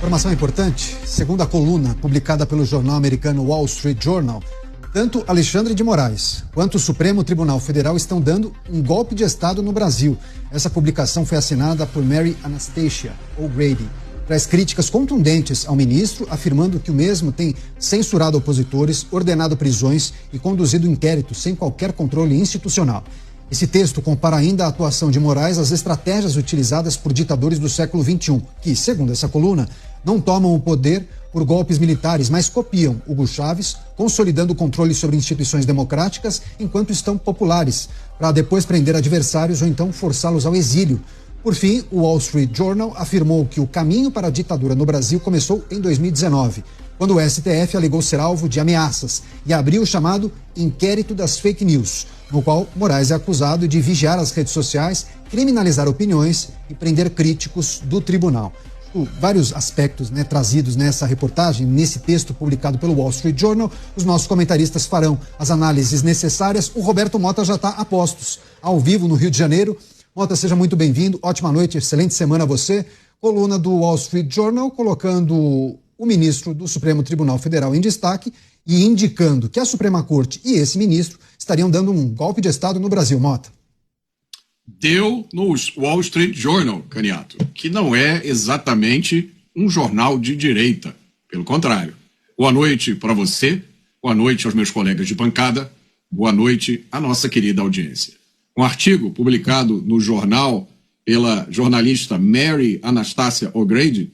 Informação importante, segundo a coluna publicada pelo jornal americano Wall Street Journal, tanto Alexandre de Moraes quanto o Supremo Tribunal Federal estão dando um golpe de Estado no Brasil. Essa publicação foi assinada por Mary Anastasia O'Grady. Traz críticas contundentes ao ministro, afirmando que o mesmo tem censurado opositores, ordenado prisões e conduzido inquéritos sem qualquer controle institucional. Esse texto compara ainda a atuação de Moraes às estratégias utilizadas por ditadores do século XXI, que, segundo essa coluna, não tomam o poder por golpes militares, mas copiam Hugo Chávez, consolidando o controle sobre instituições democráticas enquanto estão populares, para depois prender adversários ou então forçá-los ao exílio. Por fim, o Wall Street Journal afirmou que o caminho para a ditadura no Brasil começou em 2019, quando o STF alegou ser alvo de ameaças e abriu o chamado Inquérito das Fake News, no qual Moraes é acusado de vigiar as redes sociais, criminalizar opiniões e prender críticos do tribunal. Vários aspectos trazidos nessa reportagem, nesse texto publicado pelo Wall Street Journal. Os nossos comentaristas farão as análises necessárias. O Roberto Mota já está a postos, ao vivo no Rio de Janeiro. Mota, seja muito bem-vindo, ótima noite, excelente semana a você. Coluna do Wall Street Journal colocando o ministro do Supremo Tribunal Federal em destaque e indicando que a Suprema Corte e esse ministro estariam dando um golpe de Estado no Brasil. Mota. Deu no Wall Street Journal, Caniato, que não é exatamente um jornal de direita. Pelo contrário. Boa noite para você, boa noite aos meus colegas de bancada, boa noite à nossa querida audiência. Um artigo publicado no jornal pela jornalista Mary Anastasia O'Grady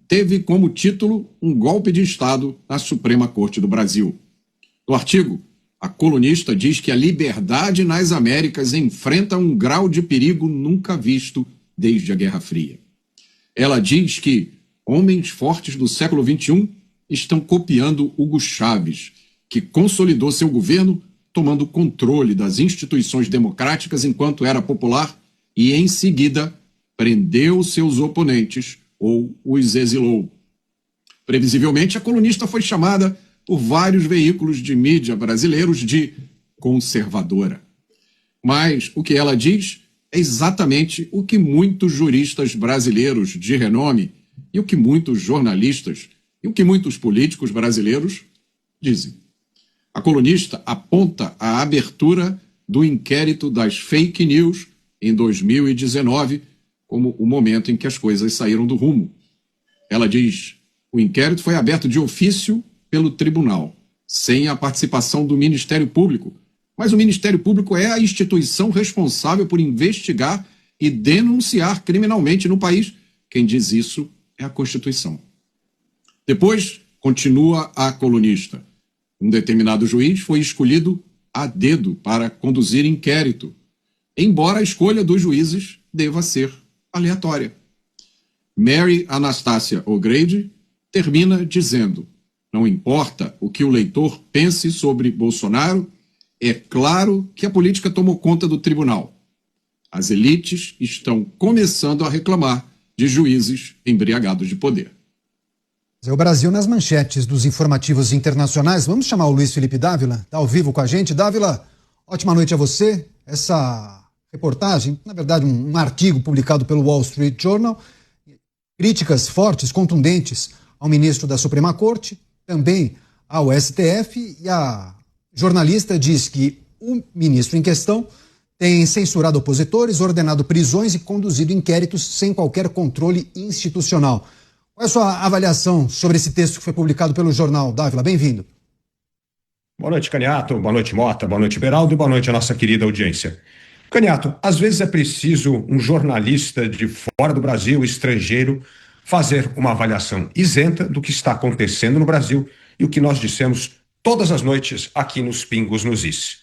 teve como título um golpe de Estado na Suprema Corte do Brasil. No artigo, a colunista diz que a liberdade nas Américas enfrenta um grau de perigo nunca visto desde a Guerra Fria. Ela diz que homens fortes do século XXI estão copiando Hugo Chávez, que consolidou seu governo tomando controle das instituições democráticas enquanto era popular e, em seguida, prendeu seus oponentes ou os exilou. Previsivelmente, a colunista foi chamada por vários veículos de mídia brasileiros de conservadora. Mas o que ela diz é exatamente o que muitos juristas brasileiros de renome e o que muitos jornalistas e o que muitos políticos brasileiros dizem. A colunista aponta a abertura do inquérito das fake news em 2019 como o momento em que as coisas saíram do rumo. Ela diz: o inquérito foi aberto de ofício pelo tribunal, sem a participação do Ministério Público. Mas o Ministério Público é a instituição responsável por investigar e denunciar criminalmente no país. Quem diz isso é a Constituição. Depois, continua a colunista, um determinado juiz foi escolhido a dedo para conduzir inquérito, embora a escolha dos juízes deva ser aleatória. Mary Anastasia O'Grady termina dizendo: não importa o que o leitor pense sobre Bolsonaro, é claro que a política tomou conta do tribunal. As elites estão começando a reclamar de juízes embriagados de poder. O Brasil nas manchetes dos informativos internacionais. Vamos chamar o Luiz Felipe Dávila, está ao vivo com a gente. Dávila, ótima noite a você. Essa reportagem, na verdade um artigo publicado pelo Wall Street Journal, críticas fortes, contundentes ao ministro da Suprema Corte, também ao STF, e a jornalista diz que o ministro em questão tem censurado opositores, ordenado prisões e conduzido inquéritos sem qualquer controle institucional. Qual é a sua avaliação sobre esse texto que foi publicado pelo jornal? Dávila, bem-vindo. Boa noite, Caniato. Boa noite, Mota. Boa noite, Beraldo. E boa noite à nossa querida audiência. Caniato, às vezes é preciso um jornalista de fora do Brasil, estrangeiro, fazer uma avaliação isenta do que está acontecendo no Brasil e o que nós dissemos todas as noites aqui nos Pingos nos Is.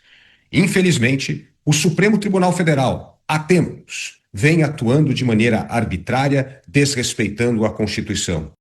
Infelizmente, o Supremo Tribunal Federal, há tempos, vem atuando de maneira arbitrária, desrespeitando a Constituição.